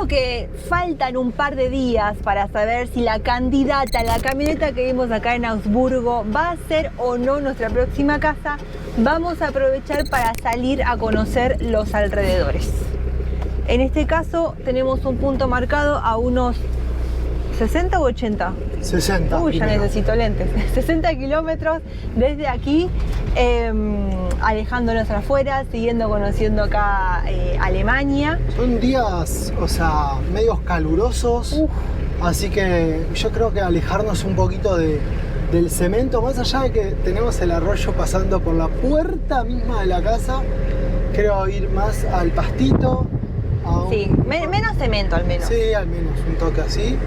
que faltan un par de días para saber si la candidata, la camioneta que vimos acá en Augsburgo, va a ser o no nuestra próxima casa, vamos a aprovechar para salir a conocer los alrededores. En este caso tenemos un punto marcado a unos 60 u 80. 60. Uy, ya primero. necesito lentes. 60 kilómetros desde aquí, alejándonos afuera, siguiendo conociendo acá Alemania. Son días, o sea, medios calurosos. Así que yo creo que alejarnos un poquito del cemento, más allá de que tenemos el arroyo pasando por la puerta misma de la casa, creo ir más al pastito. Sí, menos cemento al menos. Sí, al menos un toque así.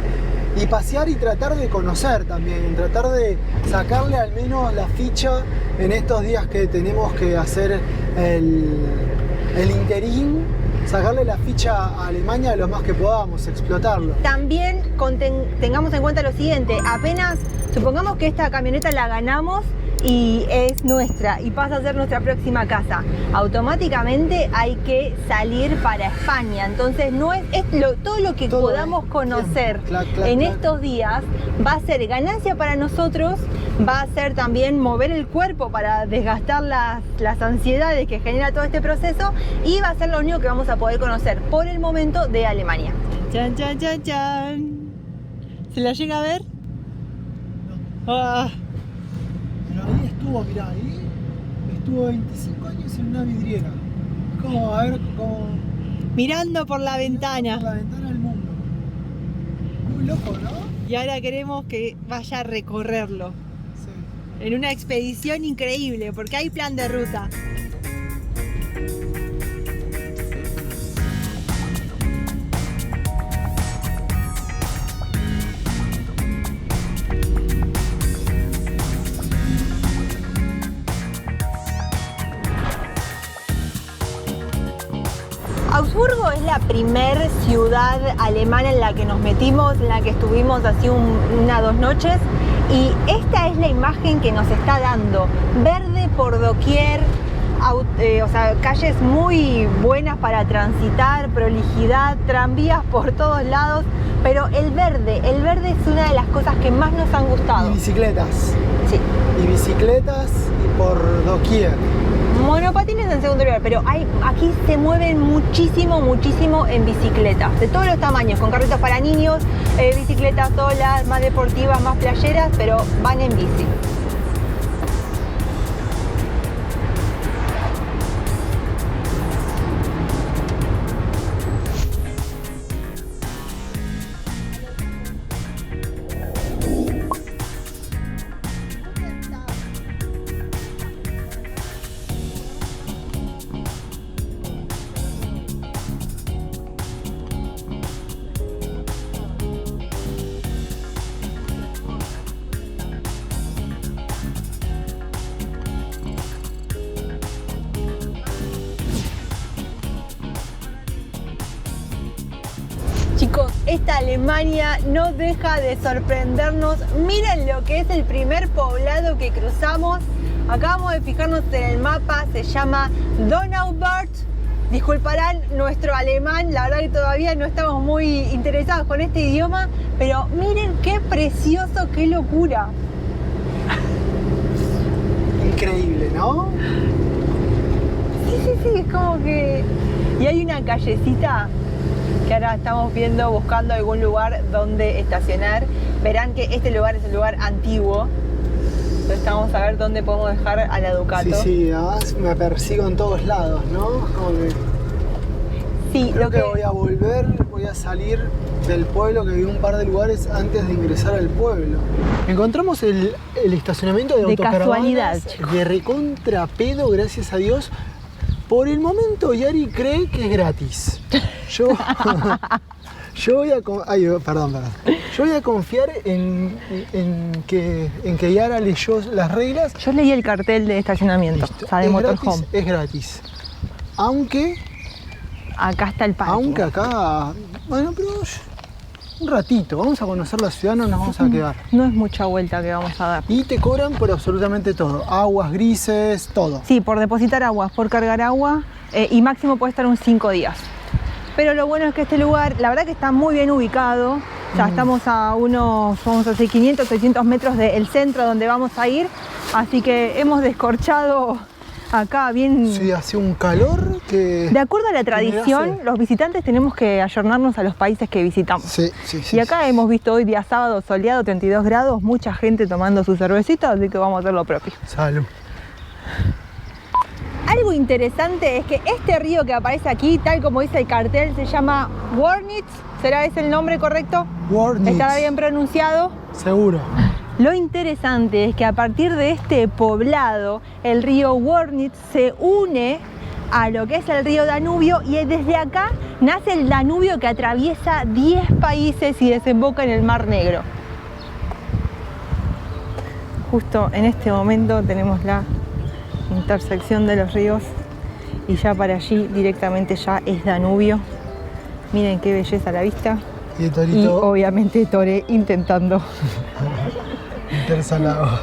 Y pasear y tratar de conocer también, tratar de sacarle al menos la ficha en estos días que tenemos que hacer el interín, sacarle la ficha a Alemania lo más que podamos, explotarlo. También tengamos en cuenta lo siguiente, apenas supongamos que esta camioneta la ganamos y es nuestra y pasa a ser nuestra próxima casa, automáticamente hay que salir para España. Entonces todo lo que todo podamos conocer en estos días va a ser ganancia para nosotros, va a ser también mover el cuerpo para desgastar las ansiedades que genera todo este proceso, y va a ser lo único que vamos a poder conocer por el momento de Alemania. Chan, chan, chan, chan. ¿Se la llega a ver? No. Ah. Pero ahí estuvo, mirá, ahí estuvo 25 años en una vidriera. Como, a ver, como... Mirando por la ventana. Por la ventana del mundo. Muy loco, ¿no? Y ahora queremos que vaya a recorrerlo. Sí. En una expedición increíble, porque hay plan de ruta. Augsburgo es la primer ciudad alemana en la que nos metimos, en la que estuvimos así una o dos noches, y esta es la imagen que nos está dando. Verde por doquier, o sea, calles muy buenas para transitar, prolijidad, tranvías por todos lados, pero el verde es una de las cosas que más nos han gustado. Y bicicletas. Sí. Y bicicletas y por doquier. Monopatines en segundo lugar, pero aquí se mueven muchísimo en bicicletas, de todos los tamaños, con carritos para niños, bicicletas solas, más deportivas, más playeras, pero van en bici. Chicos, esta Alemania no deja de sorprendernos. Miren lo que es el primer poblado que cruzamos. Acabamos de fijarnos en el mapa, se llama Donauwörth. Disculparán nuestro alemán, la verdad que todavía no estamos muy interesados con este idioma, pero miren qué precioso, qué locura. Increíble, ¿no? Sí, es como que... Y hay una callecita que ahora estamos viendo, buscando algún lugar donde estacionar. Verán que este lugar es un lugar antiguo. Entonces vamos a ver dónde podemos dejar a la Ducato. Sí, además me persigo en todos lados, ¿no? Como que... Sí, creo que voy a volver, voy a salir del pueblo, que vi un par de lugares antes de ingresar al pueblo. Encontramos el estacionamiento de casualidad, autocaravanas de recontra pedo, gracias a Dios. Por el momento Yari cree que es gratis. Yo voy a... Yo voy a confiar en que Yara leyó las reglas. Yo leí el cartel de estacionamiento, o sea, de motorhome. Es gratis. Aunque... Acá está el parque. Aunque acá... Bueno, pero... Un ratito, vamos a conocer la ciudad, no nos vamos a quedar. No es mucha vuelta que vamos a dar. Y te cobran por absolutamente todo. Aguas grises, todo. Sí, por depositar aguas, por cargar agua, y máximo puede estar 5 días. Pero lo bueno es que este lugar, la verdad que está muy bien ubicado. O sea, estamos a unos, vamos a decir, 500, 600 metros del centro donde vamos a ir. Así que hemos descorchado acá bien. Sí, hace un calor que... De acuerdo a la tradición, los visitantes tenemos que ayornarnos a los países que visitamos. Sí, sí, sí. Y acá hemos visto hoy día sábado soleado, 32 grados, mucha gente tomando su cervecita, así que vamos a hacer lo propio. Salud. Algo interesante es que este río que aparece aquí, tal como dice el cartel, se llama Wörnitz. ¿Será ese el nombre correcto? Wörnitz. ¿Estará bien pronunciado? Seguro. Lo interesante es que a partir de este poblado, el río Wörnitz se une a lo que es el río Danubio y desde acá nace el Danubio que atraviesa 10 países y desemboca en el Mar Negro. Justo en este momento tenemos la intersección de los ríos y ya para allí directamente ya es Danubio. Miren qué belleza la vista. Y el Torito. Y obviamente Tore intentando meterse al agua.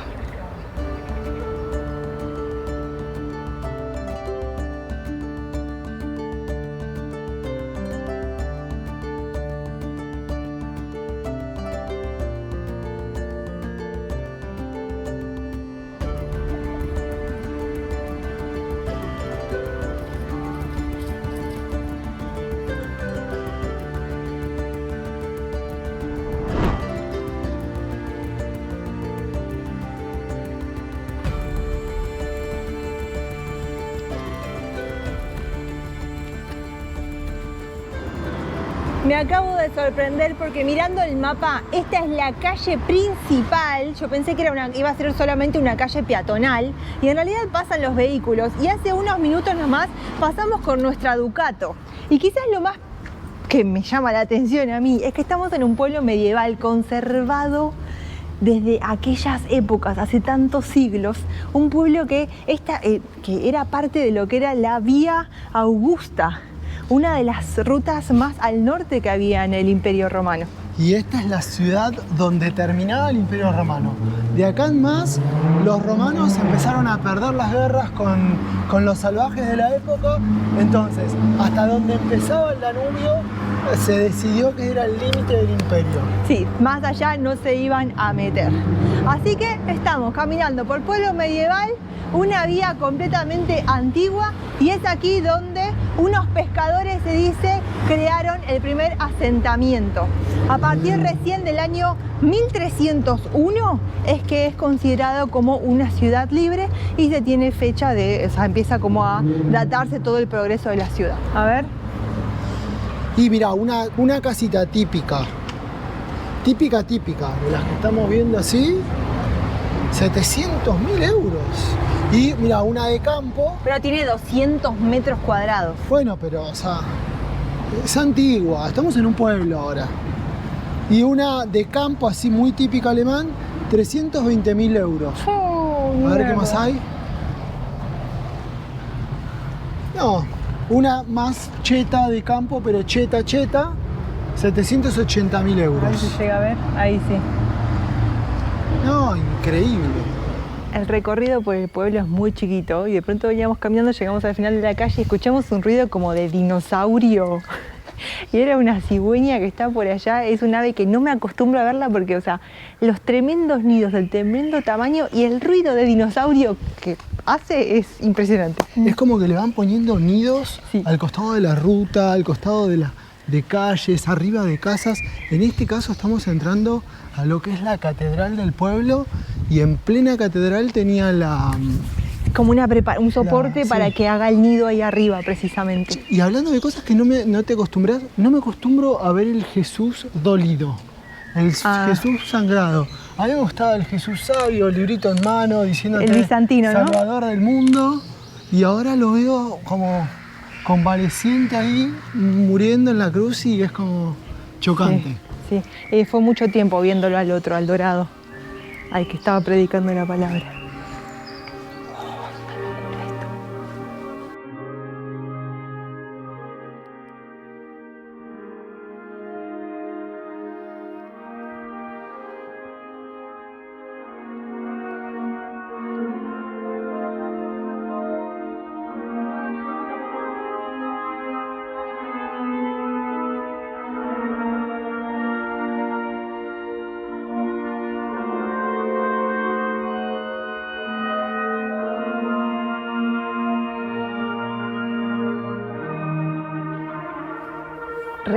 Me acabo de sorprender porque mirando el mapa, esta es la calle principal. Yo pensé que iba a ser solamente una calle peatonal y en realidad pasan los vehículos. Y hace unos minutos nomás pasamos con nuestra Ducato. Y quizás lo más que me llama la atención a mí es que estamos en un pueblo medieval conservado desde aquellas épocas, hace tantos siglos, un pueblo que era parte de lo que era la Vía Augusta, una de las rutas más al norte que había en el Imperio Romano. Y esta es la ciudad donde terminaba el Imperio Romano. De acá en más, los romanos empezaron a perder las guerras con los salvajes de la época. Entonces, hasta donde empezaba el Danubio, se decidió que era el límite del imperio. Sí, más allá no se iban a meter. Así que estamos caminando por pueblo medieval, una vía completamente antigua, y es aquí donde unos pescadores, se dice, crearon el primer asentamiento. A partir recién del año 1301 es que es considerado como una ciudad libre y se tiene fecha o sea, empieza como a datarse todo el progreso de la ciudad. A ver. Y mira, una casita típica, de las que estamos viendo así, 700.000 euros. Y mira, una de campo. Pero tiene 200 metros cuadrados. Bueno, pero, o sea, es antigua, estamos en un pueblo ahora. Y una de campo así muy típica alemán, 320.000 euros. Oh, a ver qué más hay. No, una más cheta de campo, pero cheta, 780.000 euros. A ver si llega a ver. Ahí sí. No, increíble. El recorrido por el pueblo es muy chiquito y de pronto veníamos caminando, llegamos al final de la calle y escuchamos un ruido como de dinosaurio. Y era una cigüeña que está por allá, es un ave que no me acostumbro a verla porque, o sea, los tremendos nidos del tremendo tamaño y el ruido de dinosaurio que hace es impresionante. Es como que le van poniendo nidos, sí, al costado de la ruta, al costado de calles, arriba de casas. En este caso estamos entrando a lo que es la catedral del pueblo y en plena catedral tenía como un soporte para que haga el nido ahí arriba, precisamente. Y hablando de cosas que no te acostumbras, no me acostumbro a ver el Jesús dolido, el Jesús sangrado. A mí me gustaba el Jesús sabio, el librito en mano, diciéndote el bizantino, Salvador, ¿no?, del mundo. Y ahora lo veo como convaleciente ahí, muriendo en la cruz, y es como chocante. Sí, sí. Fue mucho tiempo viéndolo al otro, al dorado, al que estaba predicando la palabra.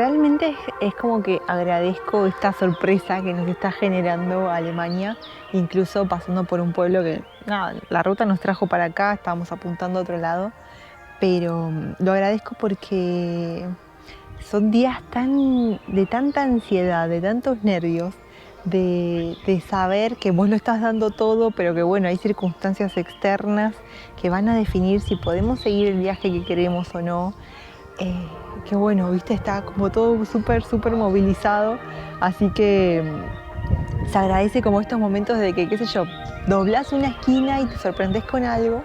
realmente es como que agradezco esta sorpresa que nos está generando Alemania, incluso pasando por un pueblo que, nada, la ruta nos trajo para acá, estábamos apuntando a otro lado, pero lo agradezco porque son días de tanta ansiedad, de tantos nervios, de saber que vos lo estás dando todo, pero que bueno, hay circunstancias externas que van a definir si podemos seguir el viaje que queremos o no. Que bueno, viste, está como todo súper movilizado, así que se agradece como estos momentos de que, qué sé yo, doblás una esquina y te sorprendes con algo.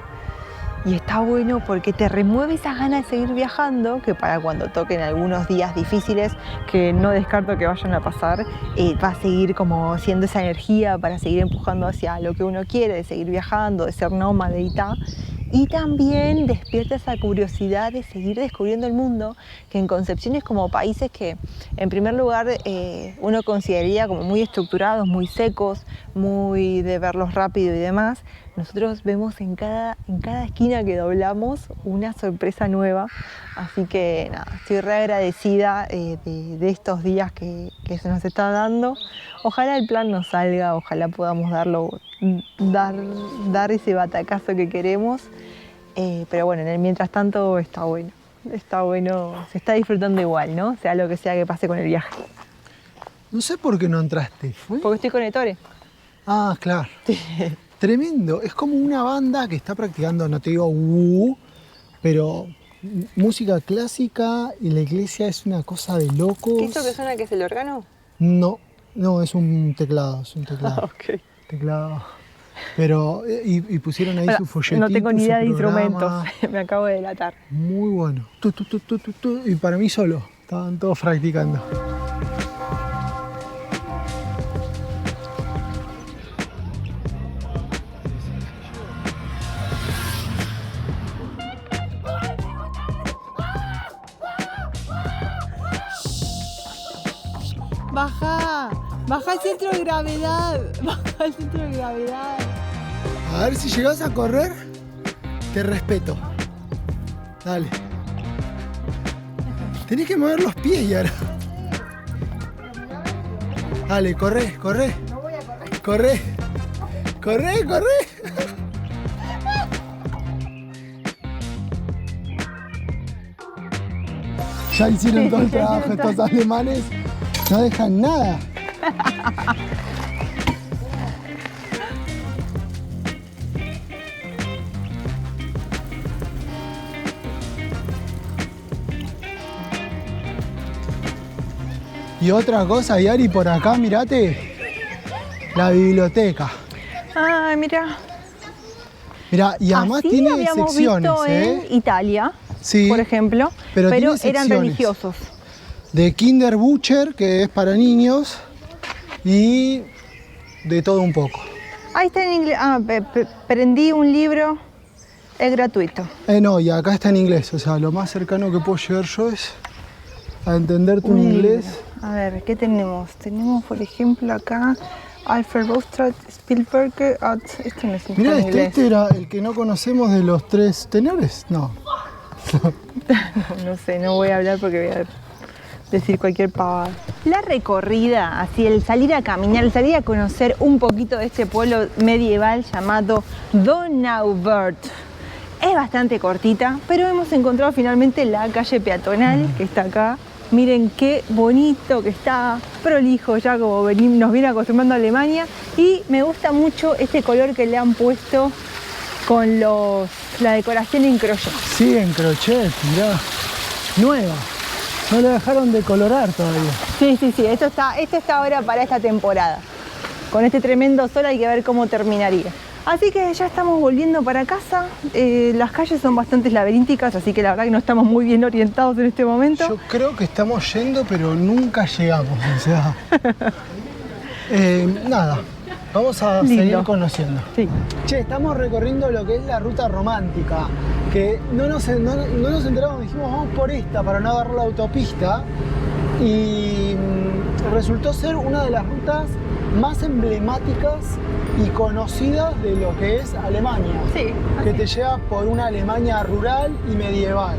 Y está bueno porque te remueve esas ganas de seguir viajando, que para cuando toquen algunos días difíciles, que no descarto que vayan a pasar, va a seguir como siendo esa energía para seguir empujando hacia lo que uno quiere, de seguir viajando, de ser nómade y tal. Y también despierta esa curiosidad de seguir descubriendo el mundo, que en Concepción es como países que, en primer lugar, uno consideraría como muy estructurados, muy secos, muy de verlos rápido y demás. Nosotros vemos en cada esquina que doblamos una sorpresa nueva, así que nada, estoy re agradecida de estos días que se nos está dando. Ojalá el plan nos salga, ojalá podamos dar ese batacazo que queremos, pero bueno, en el mientras tanto está bueno, se está disfrutando igual, ¿no? Sea lo que sea que pase con el viaje. No sé por qué no entraste. Porque estoy con Ettore. Ah, claro. Sí. Tremendo, es como una banda que está practicando, no te digo pero música clásica y la iglesia es una cosa de locos. ¿Qué es eso que suena, que es el órgano? No, es un teclado, Ok. Teclado. Pero, y pusieron ahí su folletito. No tengo ni idea de instrumentos, me acabo de delatar. Muy bueno. Y para mí solo, estaban todos practicando. Baja el centro de gravedad, A ver si llegas a correr, te respeto. Dale. Tenés que mover los pies, Yara. Dale, corre. No voy a correr. Corre. Ya hicieron todo el trabajo estos alemanes. No dejan nada. Y otra cosa, Yari, por acá, mirate, la biblioteca. Ah, mira. Mira, y además así tiene habíamos secciones, visto en Italia, sí, por ejemplo, pero eran religiosos. De Kinderbücher, que es para niños, y de todo un poco. Ahí está en inglés. Ah, prendí un libro, es gratuito. No, y acá está en inglés, o sea, lo más cercano que puedo llegar yo es a entender tu inglés. A ver, ¿qué tenemos? Tenemos, por ejemplo, acá Alfred Bostrom, Spielberg. Este no es en Mirá, inglés. este era el que no conocemos de los tres tenores. No. No sé, no voy a hablar porque voy a decir cualquier pavada. La recorrida, así el salir a caminar, el salir a conocer un poquito de este pueblo medieval llamado Donauwörth, es bastante cortita, pero hemos encontrado finalmente la calle peatonal que está acá. Miren qué bonito que está, prolijo ya como nos viene acostumbrando a Alemania, y me gusta mucho este color que le han puesto con la decoración en crochet. Sí, en crochet, mirá, nueva. No lo dejaron de colorar todavía. Sí, esto está ahora para esta temporada. Con este tremendo sol hay que ver cómo terminaría. Así que ya estamos volviendo para casa. Las calles son bastante laberínticas, así que la verdad que no estamos muy bien orientados en este momento. Yo creo que estamos yendo, pero nunca llegamos. O sea, nada, vamos a seguir conociendo. Sí. Che, estamos recorriendo lo que es la ruta romántica, que no nos enteramos, dijimos vamos por esta para no agarrar la autopista, y resultó ser una de las rutas más emblemáticas y conocidas de lo que es Alemania, Sí. que te lleva por una Alemania rural y medieval,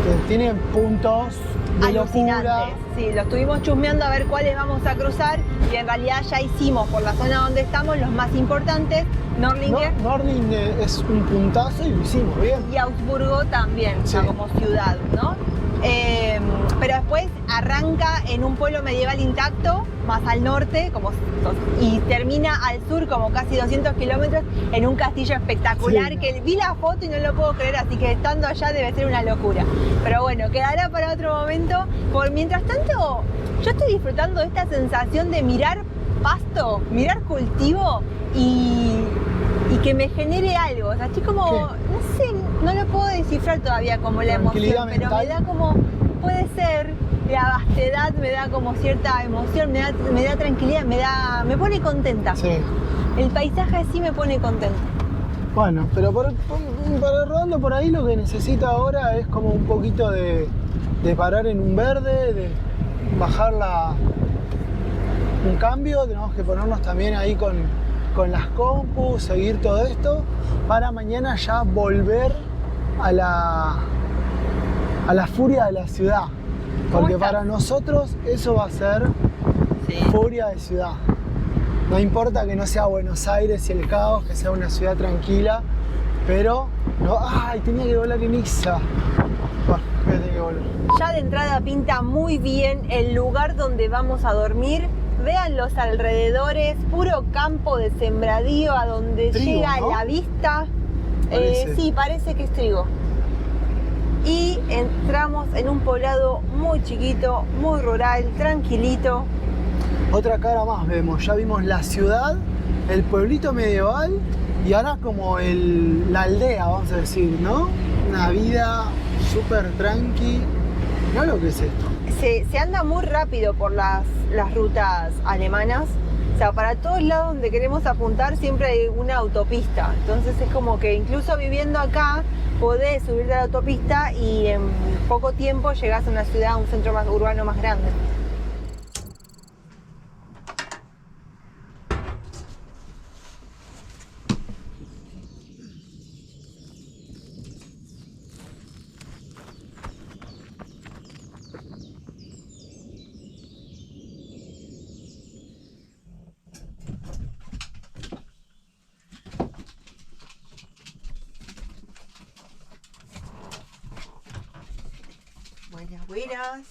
que tiene puntos alucinantes. locura. Sí, lo estuvimos chusmeando a ver cuáles vamos a cruzar y en realidad ya hicimos por la zona donde estamos los más importantes, Nördlingen. Nördlingen es un puntazo y lo hicimos bien. Y Augsburgo también, o sea, Sí. como ciudad, ¿no? Pero después arranca en un pueblo medieval intacto, más al norte, y termina al sur, como casi 200 kilómetros, en un castillo espectacular, Sí. que vi la foto y no lo puedo creer, así que estando allá debe ser una locura. Pero bueno, quedará para otro momento. Mientras tanto, yo estoy disfrutando de esta sensación de mirar pasto, mirar cultivo y que me genere algo. O sea, estoy como, ¿Qué? no sé, no lo puedo descifrar todavía como la Tranquilidad emoción, pero mental. me da como, puede ser, la vastedad me da como cierta emoción, me da tranquilidad, me pone contenta. Sí. El paisaje sí me pone contenta. Bueno, pero para rodando por ahí lo que necesita ahora es como un poquito de parar en un verde, de bajar un cambio, tenemos que ponernos también ahí con las compus, seguir todo esto, para mañana ya volver a la furia de la ciudad. Porque estás? para nosotros eso va a ser Sí. furia de ciudad. No importa que no sea Buenos Aires y el caos, que sea una ciudad tranquila, pero no, ¡ay! Tenía que volar en Niza. Bueno, tenía que volar. Ya de entrada pinta muy bien el lugar donde vamos a dormir. Vean los alrededores, puro campo de sembradío a donde Trigo, llega ¿no? la vista. Parece. Sí, parece que es trigo. Y entramos en un poblado muy chiquito, muy rural, tranquilito. Otra cara más vemos, ya vimos la ciudad, el pueblito medieval y ahora como la aldea, vamos a decir, ¿no? Una vida súper tranqui. Mirá lo que es esto. Se anda muy rápido por las rutas alemanas. O sea, para todos lados donde queremos apuntar siempre hay una autopista. Entonces es como que incluso viviendo acá podés subirte a la autopista y en poco tiempo llegás a una ciudad, a un centro más urbano más grande. Buenas, buenas.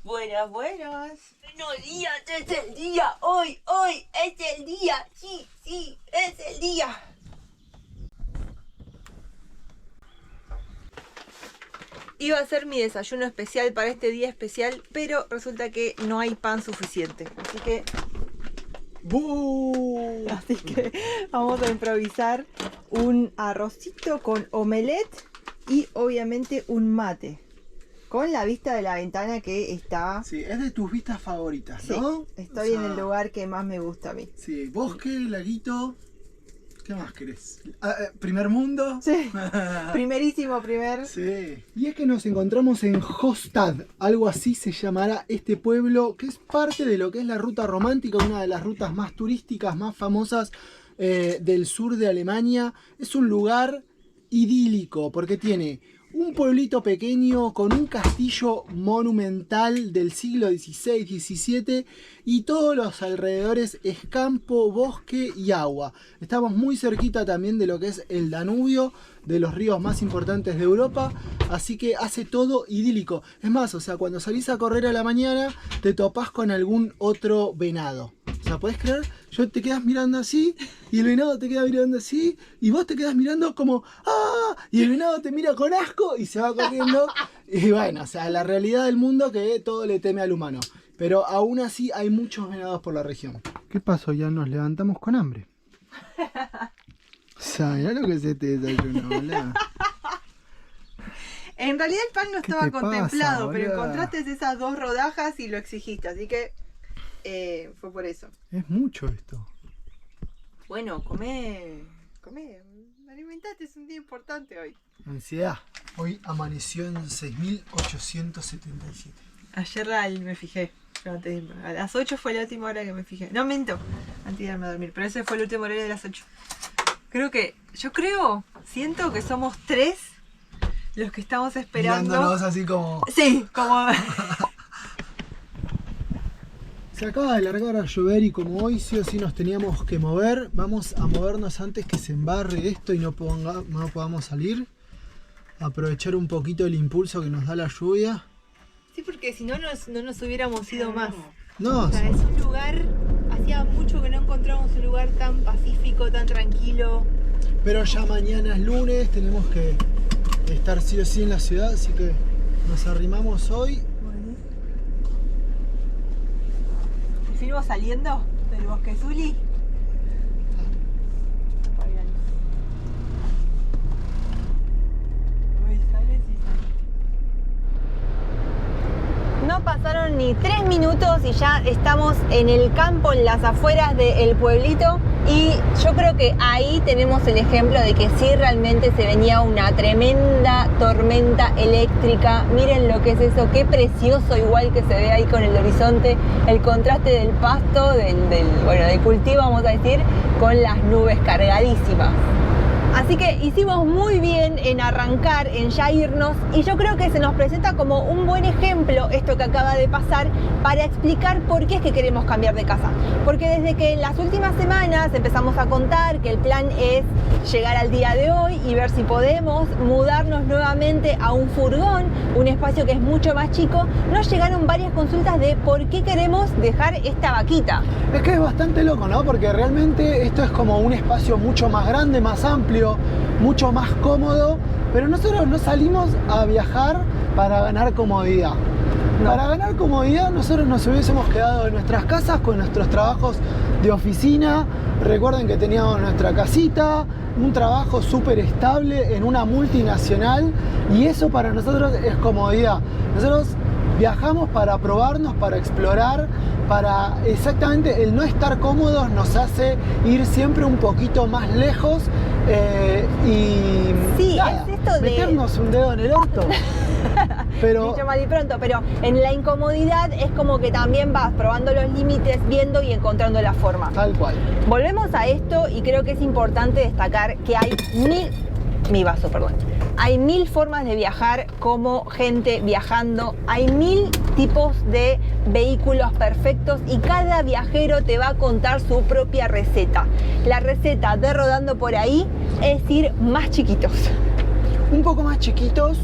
Buenas, buenas. Buenos días, es el día. Hoy es el día. Sí, es el día. Iba a ser mi desayuno especial para este día especial, pero resulta que no hay pan suficiente. ¡Bú! Así que vamos a improvisar un arrocito con omelette y obviamente un mate. Con la vista de la ventana que está... Sí, es de tus vistas favoritas, Sí, ¿no? estoy en el lugar que más me gusta a mí. Sí, bosque, laguito. ¿Qué más querés? ¿Primer mundo? Sí, primerísimo primer. Sí. Y es que nos encontramos en Hostad, algo así se llamará este pueblo, que es parte de lo que es la ruta romántica, una de las rutas más turísticas, más famosas del sur de Alemania. Es un lugar idílico, porque tiene un pueblito pequeño con un castillo monumental del siglo XVI, XVII y todos los alrededores es campo, bosque y agua. Estamos muy cerquita también de lo que es el Danubio, de los ríos más importantes de Europa, así que hace todo idílico. Es más, o sea, cuando salís a correr a la mañana te topás con algún otro venado. O sea, ¿podés creer? Te quedas mirando así y el venado te queda mirando así y vos te quedas mirando como ¡ah! Y el venado te mira con asco y se va corriendo. Y bueno, o sea, la realidad del mundo que todo le teme al humano. Pero aún así hay muchos venados por la región. ¿Qué pasó? Ya nos levantamos con hambre. O sea, mirá lo que se te desayunó, boludo. En realidad el pan no ¿Qué estaba te pasa, contemplado, pero boluda? encontraste esas 2 rodajas y lo exigiste, así que fue por eso. Es mucho esto. Bueno, comé, alimentate, es un día importante hoy. Ansiedad. Hoy amaneció en 6.877. Ayer me fijé, a las 8 fue la última hora que me fijé. No, miento, antes de irme a dormir, pero ese fue el último horario de las 8. Siento que somos 3 los que estamos esperando. Mirándonos así como... Sí, como Se acaba de largar a llover y como hoy sí o sí nos teníamos que mover, vamos a movernos antes que se embarre esto y no podamos salir. Aprovechar un poquito el impulso que nos da la lluvia. Sí, porque si no nos hubiéramos ido más. No, o sea, es un lugar, hacía mucho que no encontrábamos un lugar tan pacífico, tan tranquilo. Pero ya mañana es lunes, tenemos que estar sí o sí en la ciudad, así que nos arrimamos hoy. ¿Fuimos saliendo del Bosque Zuli? No pasaron ni 3 minutos y ya estamos en el campo, en las afueras del pueblito. Y yo creo que ahí tenemos el ejemplo de que sí realmente se venía una tremenda tormenta eléctrica. Miren lo que es eso, qué precioso igual que se ve ahí con el horizonte, el contraste del pasto, del cultivo vamos a decir, con las nubes cargadísimas. Así que hicimos muy bien en arrancar, en ya irnos, y yo creo que se nos presenta como un buen ejemplo esto que acaba de pasar para explicar por qué es que queremos cambiar de casa. Porque desde que en las últimas semanas empezamos a contar que el plan es llegar al día de hoy y ver si podemos mudarnos nuevamente a un furgón, un espacio que es mucho más chico, nos llegaron varias consultas de por qué queremos dejar esta vaquita. Es que es bastante loco, ¿no? Porque realmente esto es como un espacio mucho más grande, más amplio, mucho más cómodo, pero nosotros no salimos a viajar para ganar comodidad. No. Para ganar comodidad nosotros nos hubiésemos quedado en nuestras casas con nuestros trabajos de oficina. Recuerden que teníamos nuestra casita, un trabajo súper estable en una multinacional, y eso para nosotros es comodidad. Nosotros viajamos para probarnos, para explorar, para exactamente el no estar cómodos nos hace ir siempre un poquito más lejos y sí, nada, es esto de meternos un dedo en el orto. Pero dicho mal y pronto, pero en la incomodidad es como que también vas probando los límites, viendo y encontrando la forma. Tal cual. Volvemos a esto y creo que es importante destacar que hay hay 1000 formas de viajar como gente viajando, hay 1000 tipos de vehículos perfectos y cada viajero te va a contar su propia receta. La receta de Rodando por Ahí es ir más chiquitos. Un poco más chiquitos,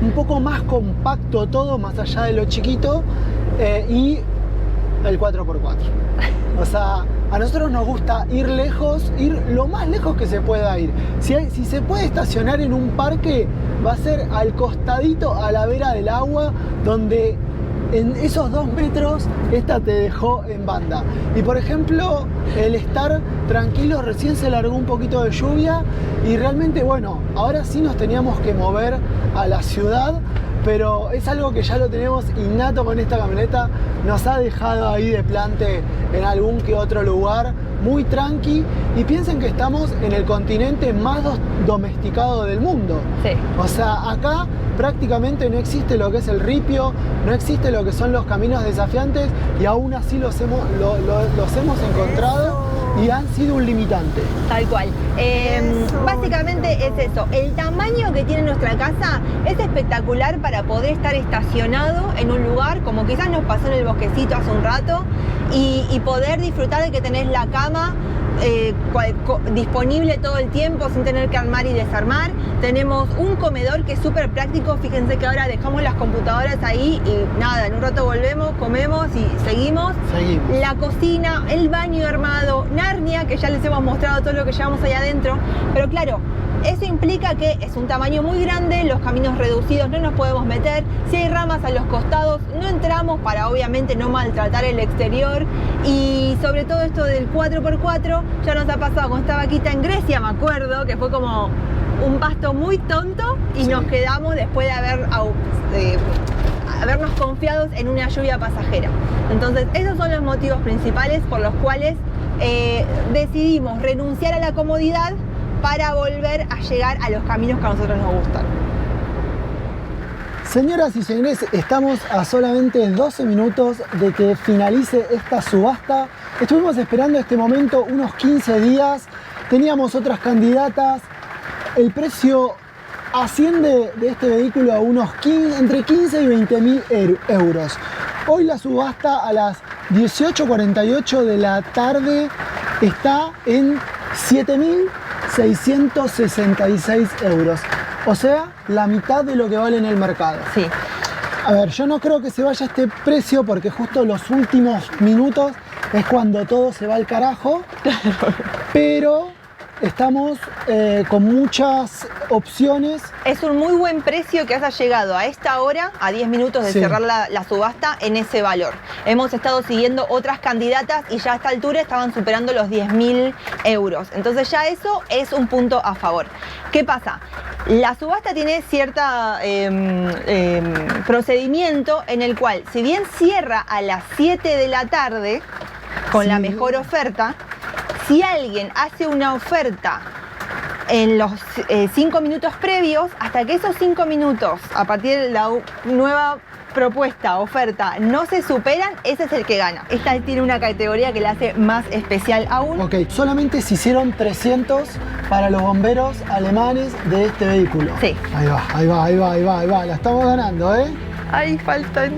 un poco más compacto todo, más allá de lo chiquito, y el 4x4. O sea, a nosotros nos gusta ir lejos, ir lo más lejos que se pueda ir. Si se puede estacionar en un parque, va a ser al costadito, a la vera del agua, donde en esos 2 metros esta te dejó en banda. Y por ejemplo, el estar tranquilo, recién se largó un poquito de lluvia y realmente, bueno, ahora sí nos teníamos que mover a la ciudad, pero es algo que ya lo tenemos innato con esta camioneta. Nos ha dejado ahí de plante en algún que otro lugar, muy tranqui, y piensen que estamos en el continente más domesticado del mundo. Sí. O sea, acá prácticamente no existe lo que es el ripio, no existe lo que son los caminos desafiantes, y aún así los hemos encontrado y han sido un limitante. Tal cual. Básicamente es eso. El tamaño que tiene nuestra casa es espectacular para poder estar estacionado en un lugar, como quizás nos pasó en el bosquecito hace un rato, y poder disfrutar de que tenés la cama disponible todo el tiempo sin tener que armar y desarmar. Tenemos un comedor que es súper práctico. Fíjense que ahora dejamos las computadoras ahí y nada, en un rato volvemos, comemos y seguimos. La cocina, el baño armado, Narnia, que ya les hemos mostrado todo lo que llevamos allá adentro, pero claro, eso implica que es un tamaño muy grande, los caminos reducidos, no nos podemos meter, si hay ramas a los costados no entramos para obviamente no maltratar el exterior, y sobre todo esto del 4x4 ya nos ha pasado con esta vaquita en Grecia, me acuerdo, que fue como un pasto muy tonto y sí, nos quedamos después de habernos confiados en una lluvia pasajera. Entonces esos son los motivos principales por los cuales decidimos renunciar a la comodidad para volver a llegar a los caminos que a nosotros nos gustan. Señoras y señores, estamos a solamente 12 minutos de que finalice esta subasta. Estuvimos esperando este momento unos 15 días, teníamos otras candidatas, el precio asciende de este vehículo a unos entre 15 y 20.000 euros. Hoy la subasta a las 18:48 de la tarde está en 7.666 euros. O sea, la mitad de lo que vale en el mercado. Sí. A ver, yo no creo que se vaya a este precio porque justo los últimos minutos es cuando todo se va al carajo. Pero estamos con muchas opciones. Es un muy buen precio que haya llegado a esta hora, a 10 minutos de Sí. cerrar la subasta, en ese valor. Hemos estado siguiendo otras candidatas y ya a esta altura estaban superando los 10.000 euros. Entonces ya eso es un punto a favor. ¿Qué pasa? La subasta tiene cierta procedimiento en el cual, si bien cierra a las 7 de la tarde con la Sí. mejor oferta, si alguien hace una oferta en los 5 minutos previos, hasta que esos 5 minutos, a partir de la nueva propuesta, oferta, no se superan, ese es el que gana. Esta tiene una categoría que la hace más especial aún. Ok, solamente se hicieron 300 para los bomberos alemanes de este vehículo. Sí. Ahí va, ahí va, ahí va, ahí va, ahí va. La estamos ganando, ¿eh? Ay, faltan.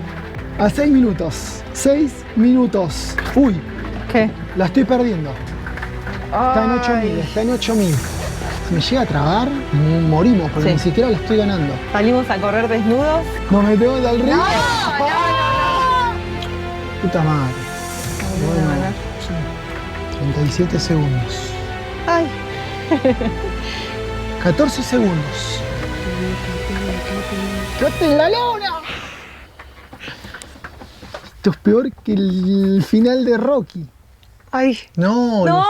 A 6 minutos. 6 minutos. Uy, ¿Qué? la estoy perdiendo. Está en 8.000, está en 8.000. Si me llega a trabar, morimos, porque Sí. ni siquiera la estoy ganando. Salimos a correr desnudos. Nos metemos al río. No, Puta madre. Bueno, ganar. sí. 37 segundos. Ay, 14 segundos. ¡Quédate en la lona! Esto es peor que el final de Rocky. ay. No, No, lo